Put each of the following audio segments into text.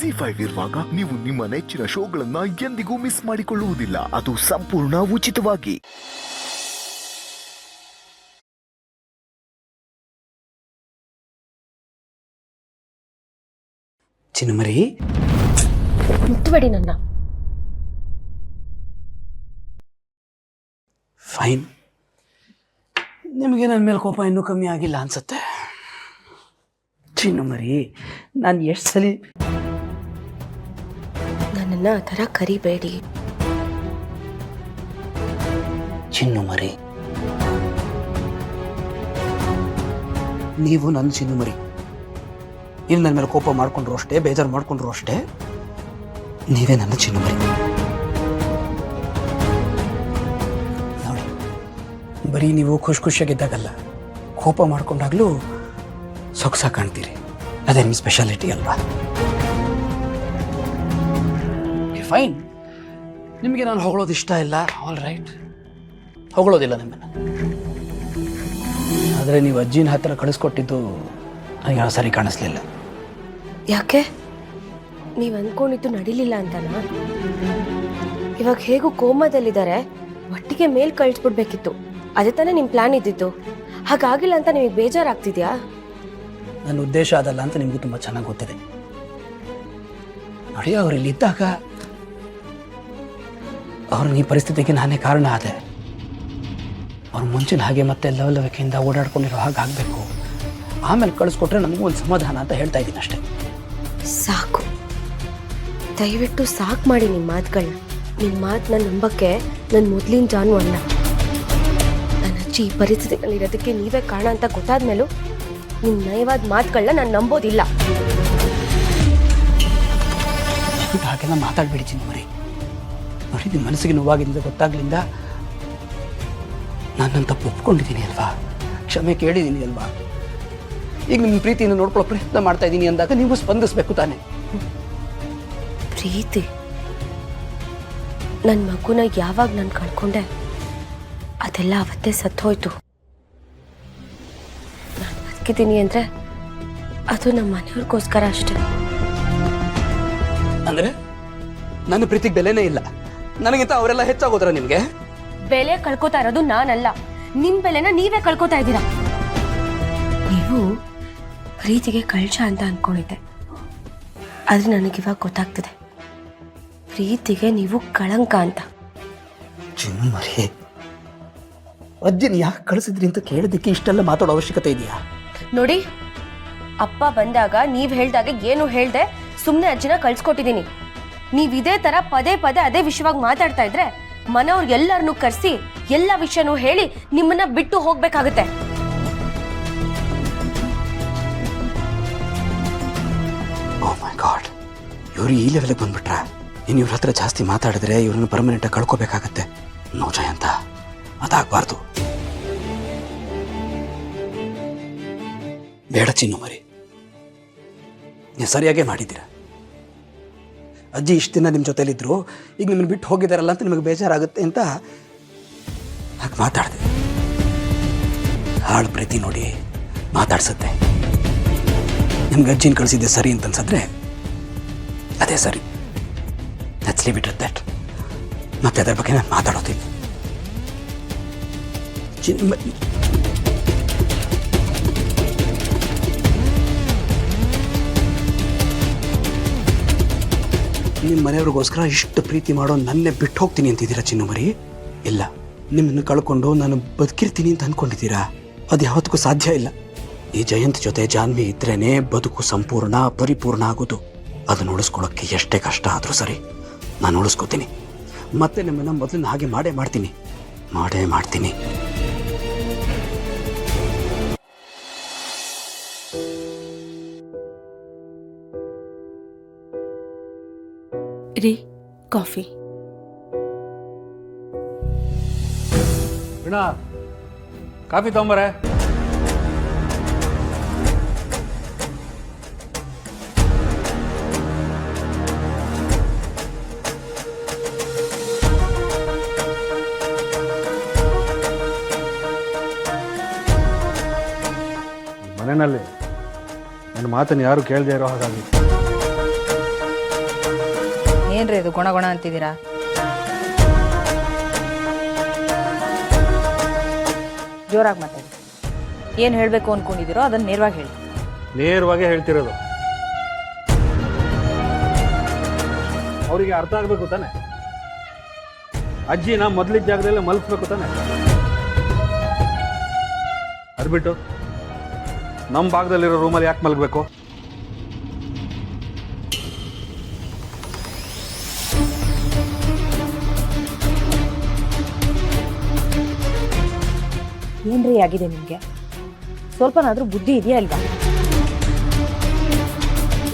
ಜಿ5 ಇರುವಾಗ ನೀವು ನಿಮ್ಮ ನೆಚ್ಚಿನ ಶೋಗಳನ್ನ ಎಂದಿಗೂ ಮಿಸ್ ಮಾಡಿಕೊಳ್ಳುವುದಿಲ್ಲ. ಅದು ಸಂಪೂರ್ಣ ಉಚಿತವಾಗಿ. ಚಿನ್ನಮರಿ, ಮುಟ್ಟಬೇಡಿ ನನ್ನ. ಫೈನ್. ನಿಮಗೆ ನನ್ನ ಮೇಲೆ ಕೋಪ ಇನ್ನೂ ಕಮ್ಮಿ ಆಗಿಲ್ಲ ಅನ್ಸುತ್ತೆ. ಚಿನ್ನಮರಿ, ನಾನು ಎಷ್ಟು ಸಲ ನನ್ನನ್ನು ಆ ಥರ ಕರಿಬೇಡಿ. ಚಿನ್ನಮರಿ, ನೀವು ನನ್ನ ಚಿನ್ನಮರಿ. ಇಲ್ಲಿ ನನ್ನ ಮೇಲೆ ಕೋಪ ಮಾಡ್ಕೊಂಡ್ರು ಅಷ್ಟೇ, ಬೇಜಾರು ಮಾಡ್ಕೊಂಡ್ರು ಅಷ್ಟೇ, ನೀವೇ ನನ್ನ ಚಿನ್ನಮರಿ. ನೋಡಿ, ಬರೀ ನೀವು ಖುಷಿಯಾಗಿದ್ದಾಗಲ್ಲ, ಕೋಪ ಮಾಡ್ಕೊಂಡಾಗಲೂ ಸೊಗಸಾಗಿ ಕಾಣ್ತೀರಿ. ಅದೇ ನಿಮ್ಮ ಸ್ಪೆಷಾಲಿಟಿ ಅಲ್ವಾ? ಫೈನ್. ನಿಮಗೆ ನಾನು ಹೊಗಳೋದು ಇಷ್ಟ ಇಲ್ಲ, ಆಲ್ ರೈಟ್, ಹೊಗಳೋದಿಲ್ಲ ನಿಮ್ಮನ್ನು. ಆದರೆ ನೀವು ಅಜ್ಜಿನ ಹತ್ರ ಕಳಿಸ್ಕೊಟ್ಟಿದ್ದು ನನಗೆ ಸರಿ ಕಾಣಿಸ್ಲಿಲ್ಲ. ಯಾಕೆ? ನೀವು ಅಂದ್ಕೊಂಡಿದ್ದು ನಡೀಲಿಲ್ಲ ಅಂತನಾ? ಇವಾಗ ಹೇಗೂ ಕೋಮಾದಲ್ಲಿದ್ದಾರೆ, ಒಟ್ಟಿಗೆ ಮೇಲ್ ಕಳಿಸ್ಬಿಡ್ಬೇಕಿತ್ತು. ಅದೇ ತಾನೇ ನಿಮ್ಮ ಪ್ಲಾನ್ ಇದ್ದಿತ್ತು. ಹಾಗಾಗಿಲ್ಲ ಅಂತ ನಿಮಗೆ ಬೇಜಾರಾಗ್ತಿದ್ಯಾ? ನನ್ನ ಉದ್ದೇಶ ಅದಲ್ಲ ಅಂತ ನಿಮಗೂ ತುಂಬ ಚೆನ್ನಾಗಿ ಗೊತ್ತಿದೆ. ನೋಡಿ, ಅವರಲ್ಲಿ ಇದ್ದಾಗ ಅವ್ರನ್ನ ಈ ಪರಿಸ್ಥಿತಿಗೆ ನಾನೇ ಕಾರಣ ಆದೆ. ಅವ್ರು ಮುಂಚಿನ ಹಾಗೆ ಮತ್ತೆ ಲವಲವಿಕೆಯಿಂದ ಓಡಾಡ್ಕೊಂಡಿರೋ ಹಾಗೆ ಆಗಬೇಕು. ಆಮೇಲೆ ಕಳಿಸ್ಕೊಟ್ರೆ ನನಗೂ ಒಂದು ಸಮಾಧಾನ ಅಂತ ಹೇಳ್ತಾ ಇದ್ದೀನಿ ಅಷ್ಟೇ. ಸಾಕು, ದಯವಿಟ್ಟು ಸಾಕು ಮಾಡಿ ನಿಮ್ಮ ಮಾತುಗಳನ್ನ. ನಿಮ್ಮ ಮಾತನ್ನ ನಂಬಕ್ಕೆ ನನ್ನ ಮೊದಲಿನ ಜಾನು ಅಲ್ಲ. ನನ್ನ ಅಜ್ಜಿ ಈ ಪರಿಸ್ಥಿತಿಗಳಿರೋದಕ್ಕೆ ನೀವೇ ಕಾರಣ ಅಂತ ಗೊತ್ತಾದ ಮೇಲೂ ನಿಮ್ಮ ನಯವಾದ ಮಾತುಗಳನ್ನ ನಾನು ನಂಬೋದಿಲ್ಲ. ಹಾಗೆಲ್ಲ ಮಾತಾಡ್ಬೇಡಿ ಚಿನ್ನಮರಿ. ನೋಡಿ, ನಿಮ್ಮ ಮನಸ್ಸಿಗೆ ನೋವಾಗಿಂದ ಗೊತ್ತಾಗ್ಲಿಂದ ನಾನು ನನ್ನ ತಪ್ಪು ಒಪ್ಕೊಂಡಿದ್ದೀನಿ ಅಲ್ವಾ, ಕ್ಷಮೆ ಕೇಳಿದ್ದೀನಿ ಅಲ್ವಾ. ಈಗ ನಿಮ್ಮ ಪ್ರೀತಿಯನ್ನು ನೋಡ್ಕೊಳ್ಳೋ ಪ್ರಯತ್ನ ಮಾಡ್ತಾ ಇದ್ದೀನಿ ಅಂದಾಗ ನೀವು ಸ್ಪಂದಿಸಬೇಕು ತಾನೆ. ಪ್ರೀತಿ? ನನ್ನ ಮಗುನ ಯಾವಾಗ ನಾನು ಕಳ್ಕೊಂಡೆ ಅದೆಲ್ಲ ಅವತ್ತೇ ಸತ್ತೋಯ್ತು. ನಾನು ಬದುಕಿದ್ದೀನಿ ಅಂದರೆ ಅದು ನಮ್ಮ ಮನೆಯವ್ರಿಗೋಸ್ಕರ ಅಷ್ಟೇ. ಅಂದರೆ ನನ್ನ ಪ್ರೀತಿಗೆ ಬೆಲೆನೇ ಇಲ್ಲ, ನನಗಿಂತ ಅವರೆಲ್ಲ ಹೆಚ್ಚಾಗೋದ್ರ ನಿಮಗೆ? ಬೆಲೆ ಕಳ್ಕೊತಾ ಇರೋದು ನಾನಲ್ಲ, ನಿಮ್ಮ ಬೆಲೆನ ನೀವೇ ಕಳ್ಕೊತಾ ಇದ್ದೀರಾ. ನೀವು ಪ್ರೀತಿಗೆ ಕಳ್ಶ ಅಂತ ಅನ್ಕೊಂಡಿದ್ದೆ, ಆದ್ರೆ ನನಗಿವಾಗ ಗೊತ್ತಾಗ್ತಿದೆ ಪ್ರೀತಿಗೆ ನೀವು ಕಳಂಕ ಅಂತ. ಚಿನ್ನಮರಿ, ಅಜ್ಜಿನ ಯಾಕೆ ಕಳಿಸಿದ್ರಿ ಅಂತ ಕೇಳೋದಕ್ಕೆ ಇಷ್ಟೆಲ್ಲ ಮಾತಾಡೋ ಅವಶ್ಯಕತೆ ಇದೆಯಾ? ನೋಡಿ, ಅಪ್ಪ ಬಂದಾಗ ನೀವ್ ಹೇಳ್ದಾಗೆ ಏನು ಹೇಳ್ದೆ ಸುಮ್ಮನೆ ಅಜ್ಜಿನ ಕಳ್ಸ್ಕೊಟ್ಟಿದ್ದೀನಿ. ನೀವ್ ಇದೇ ತರ ಪದೇ ಪದೇ ಅದೇ ವಿಷಯವಾಗಿ ಮಾತಾಡ್ತಾ ಇದ್ರೆ ಮನೆಯವ್ರು ಎಲ್ಲರನ್ನೂ ಕರೆಸಿ ಎಲ್ಲ ವಿಷಯನೂ ಹೇಳಿ ನಿಮ್ಮನ್ನ ಬಿಟ್ಟು ಹೋಗ್ಬೇಕಾಗತ್ತೆ. ಓ ಮೈ ಗಾಡ್, ಇವರು ಈ ಲೆವೆಲ್ಗೆ ಬಂದ್ಬಿಟ್ರ? ಇನ್ನು ಇವ್ರ ಹತ್ರ ಜಾಸ್ತಿ ಮಾತಾಡಿದ್ರೆ ಇವ್ರನ್ನ ಪರ್ಮನೆಂಟ್ ಆಗಿ ಕಳ್ಕೋಬೇಕಾಗತ್ತೆ. ನೋ ಜಯಂತ, ಅದಾಗಬಾರ್ದು. ಬೇಡ ಚಿನ್ನಮರಿ, ನೀವು ಸರಿಯಾಗೇ ಮಾಡಿದ್ದೀರ. ಅಜ್ಜಿ ಇಷ್ಟು ದಿನ ನಿಮ್ಮ ಜೊತೆಲಿದ್ರು, ಈಗ ನಿಮ್ಮನ್ನು ಬಿಟ್ಟು ಹೋಗಿದ್ದಾರಲ್ಲ ಅಂತ ನಿಮಗೆ ಬೇಜಾರಾಗುತ್ತೆ ಅಂತ ಹಾಗೆ ಮಾತಾಡಿದೆ. ಹಾಳು ಪ್ರೀತಿ ನೋಡಿ ಮಾತಾಡ್ಸತ್ತೆ. ನಿಮ್ಗೆ ಅಜ್ಜಿನ ಕಳಿಸಿದ್ದೆ ಸರಿ ಅಂತ ಅನ್ಸಿದ್ರೆ ಅದೇ ಸರಿ. Let's leave it at that. ಮತ್ತೆ ಅದರ ಬಗ್ಗೆ ನಾನು ಮಾತಾಡೋದಿಲ್ಲ. ನಿಮ್ಮ ಮನೆಯವ್ರಿಗೋಸ್ಕರ ಇಷ್ಟು ಪ್ರೀತಿ ಮಾಡೋ ನನ್ನೇ ಬಿಟ್ಟು ಹೋಗ್ತೀನಿ ಅಂತಿದ್ದೀರಾ ಚಿನ್ನಮರಿ? ಇಲ್ಲ, ನಿಮ್ಮನ್ನು ಕಳ್ಕೊಂಡು ನಾನು ಬದುಕಿರ್ತೀನಿ ಅಂತ ಅಂದ್ಕೊಂಡಿದ್ದೀರಾ? ಅದು ಯಾವತ್ತಿಗೂ ಸಾಧ್ಯ ಇಲ್ಲ. ಈ ಜಯಂತ್ ಜೊತೆ ಜಾನ್ವಿ ಇದ್ರೇನೆ ಬದುಕು ಸಂಪೂರ್ಣ ಪರಿಪೂರ್ಣ ಆಗೋದು. ಅದನ್ನು ಉಳಿಸ್ಕೊಳ್ಳೋಕ್ಕೆ ಎಷ್ಟೇ ಕಷ್ಟ ಆದರೂ ಸರಿ, ನಾನು ಉಳಿಸ್ಕೋತೀನಿ. ಮತ್ತೆ ನಿಮ್ಮನ್ನು ಮೊದಲಿನ ಹಾಗೆ ಮಾಡೇ ಮಾಡ್ತೀನಿ. ರೀ, ಕಾಫಿ. ವೀಣಾ, ಕಾಫಿ ತಗೊಂಬರೆ. ಮನೆಯಲ್ಲಿ ನನ್ನ ಮಾತನ್ನು ಯಾರು ಕೇಳದೇ ಇರೋ ಹಾಗಾಗಿ ಏನ್ರಿ ಇದು ಗುಣ ಗುಣ ಅಂತಿದ್ದೀರಾ? ಜೋರಾಗಿ ಮಾತಾಡಿ. ಏನು ಹೇಳಬೇಕು ಅನ್ಕೊಂಡಿದ್ದೀರೋ ಅದನ್ನ ನೇರವಾಗಿ ಹೇಳಿ. ನೇರವಾಗೇ ಹೇಳ್ತಿರೋದು. ಅವರಿಗೆ ಅರ್ಥ ಆಗಬೇಕು ತಾನೆ. ಅಜ್ಜಿನ ಮೊದಲಿದ್ದ ಜಾಗದಲ್ಲೇ ಮಲಗಿಸ್ಬೇಕು ತಾನೆ. ಅದು ಬಿಟ್ಟು ನಮ್ಮ ಭಾಗದಲ್ಲಿರೋ ರೂಮಲ್ಲಿ ಯಾಕೆ ಮಲಗಬೇಕು? ಏನ್ರಿ ಆಗಿದೆ ನಿಮಗೆ? ಸ್ವಲ್ಪನಾದ್ರೂ ಬುದ್ಧಿ ಇದೆಯಾ ಅಲ್ವಾ?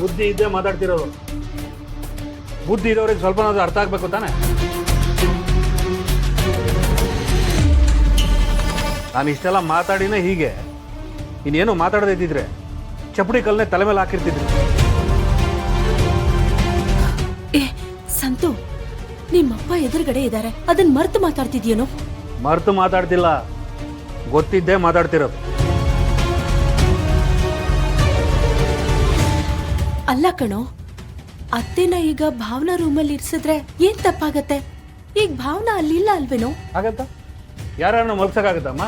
ಬುದ್ಧಿ ಇದ್ದೇ ಮಾತಾಡ್ತಿರೋದು. ಬುದ್ಧಿ ಇರೋರಿಗೆ ಸ್ವಲ್ಪನಾದ್ರೂ ಅರ್ಥ ಆಗಬೇಕು ತಾನೆ. ನಾನು ಇಷ್ಟೆಲ್ಲ ಮಾತಾಡಿನೇ ಹೀಗೆ. ಇನ್ನೇನು ಮಾತಾಡದೇ ಇದ್ದಿದ್ರೆ ಚಪ್ಪಡಿ ಕಲ್ಲನ್ನೇ ತಲೆ ಮೇಲೆ ಹಾಕಿರ್ತಿದ್ರು. ಏ ಸಂತು, ನಿಮ್ಮಪ್ಪ ಎದುರುಗಡೆ ಇದ್ದಾರೆ, ಅದನ್ನ ಮರ್ತು ಮಾತಾಡ್ತಿದ್ಯೇನೋ? ಮರ್ತು ಮಾತಾಡ್ತಿಲ್ಲ, ಗೊತ್ತಿದ್ದೇ ಮಾತಾಡ್ತಿರೋದು. ಅಲ್ಲ ಕಣೋ, ಅತ್ತೆನ ಈಗ ಭಾವನಾ ರೂಮಲ್ಲಿ ಇರ್ಸಿದ್ರೆ ಏನ್ ತಪ್ಪಾಗತ್ತೆ? ಈಗ ಭಾವನಾ ಅಲ್ಲಿಲ್ಲ ಅಲ್ವೇನೋ? ಆಗತ್ತಾ? ಯಾರನ್ನ ಮಲಗ್ಸಕ್ಕಾಗತ್ತಮ್ಮ?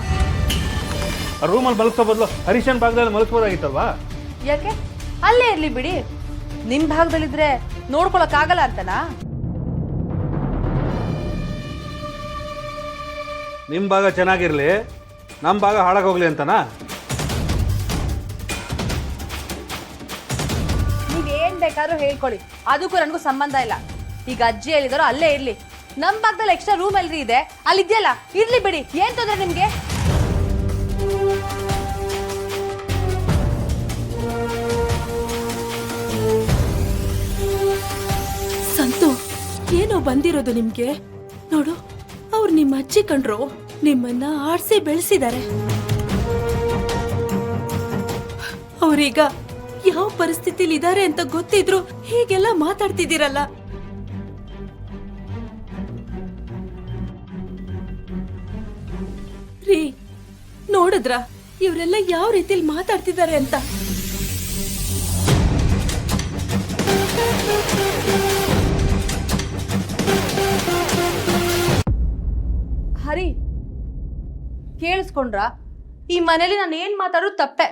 ಆ ರೂಮಲ್ಲಿ ಮಲಗಿಸೋ ಬದಲು ಹರೀಶನ್ ಭಾಗದಲ್ಲಿ ಮಲಗಿಸ್ಬೋದಾಗಿತ್ತಲ್ವಾ? ಯಾಕೆ? ಅಲ್ಲೇ ಇರ್ಲಿ ಬಿಡಿ. ನಿಮ್ ಭಾಗದಲ್ಲಿದ್ರೆ ನೋಡ್ಕೊಳಕ್ ಆಗಲ್ಲ ಅಂತನಾ? ನಿಮ್ಮ ಭಾಗ ಚೆನ್ನಾಗಿರ್ಲಿ, ನಮ್ಮ ಭಾಗ ಹಾಳಾಗೋಗ್ಲಿ ಅಂತನಾ? ನೀವೇನ್ ಬೇಕಾದ್ರೂ ಹೇಳ್ಕೊಳ್ಳಿ, ಅದಕ್ಕೂ ನನಗೂ ಸಂಬಂಧ ಇಲ್ಲ. ಈಗ ಅಜ್ಜಿ ಹೇಳಿದಾರೋ ಅಲ್ಲೇ ಇರ್ಲಿ. ನಮ್ ಭಾಗದಲ್ಲಿ ಎಕ್ಸ್ಟ್ರಾ ರೂಮ್ ಎಲ್ರಿ ಇದೆ, ಅಲ್ಲಿದ್ಯಲ್ಲ, ಇರ್ಲಿ ಬಿಡಿ. ಏನ್ ತೊಂದ್ರೆ ನಿಮ್ಗೆ? ಸಂತು, ಏನೋ ಬಂದಿರೋದು ನಿಮ್ಗೆ? ನೋಡು, ಅವ್ರು ನಿಮ್ಮ ಅಜ್ಜಿ ಕಂಡ್ರು, ನಿಮ್ಮನ್ನ ಆಡ್ಸಿ ಬೆಳೆಸಿದ್ದಾರೆ. ಅವ್ರೀಗ ಯಾವ ಪರಿಸ್ಥಿತಿಲಿ ಇದ್ದಾರೆ ಅಂತ ಗೊತ್ತಿದ್ರು ಹೀಗೆಲ್ಲ ಮಾತಾಡ್ತಿದ್ದೀರಲ್ಲ. ರೀ, ನೋಡಿದ್ರ ಇವರೆಲ್ಲ ಯಾವ ರೀತಿಲಿ ಮಾತಾಡ್ತಿದ್ದಾರೆ ಅಂತ? ಹರಿ, ಕೇಳಿಸ್ಕೊಂಡ್ರ? ಈ ಮನೇಲಿ ನಾನು ಏನ್ ಮಾತಾಡೋದು ತಪ್ಪೆ.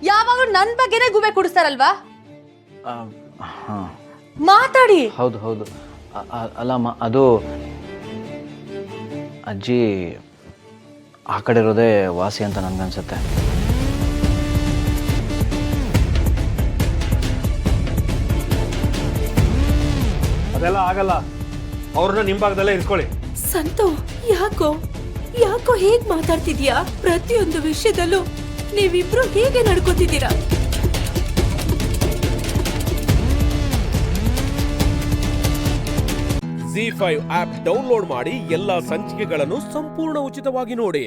ಯಾವಾಗ್ಲೂ ನನ್ ಬಗ್ಗೆನೇ ಗುಬೆ ಕುಡಿಸ್ತಾರಲ್ವಾ? ಮಾತಾಡಿ. ಹೌದು ಹೌದು. ಅಲ್ಲಮ್ಮ, ಅದು ಅಜ್ಜಿ ಆ ಕಡೆ ಇರೋದೇ ವಾಸಿ ಅಂತ ನನ್ಗನ್ಸುತ್ತೆ. ಅದೆಲ್ಲ ಆಗಲ್ಲ. ಅವ್ರನ್ನ ನಿಮ್ಮ ಭಾಗದಲ್ಲೇ ಇರ್ಕೊಳ್ಳಿ. ಸಂತು, ಯಾಕೋ ಹೇಗ್ ಮಾತಾಡ್ತಿದ್ಯಾ? ಪ್ರತಿಯೊಂದು ವಿಷಯದಲ್ಲೂ ನೀವಿಬ್ರು ಹೇಗೆ ನಡ್ಕೋತಿದ್ದೀರಾ? ZEE5 ಆಪ್ ಡೌನ್ಲೋಡ್ ಮಾಡಿ ಎಲ್ಲಾ ಸಂಚಿಕೆಗಳನ್ನು ಸಂಪೂರ್ಣ ಉಚಿತವಾಗಿ ನೋಡಿ.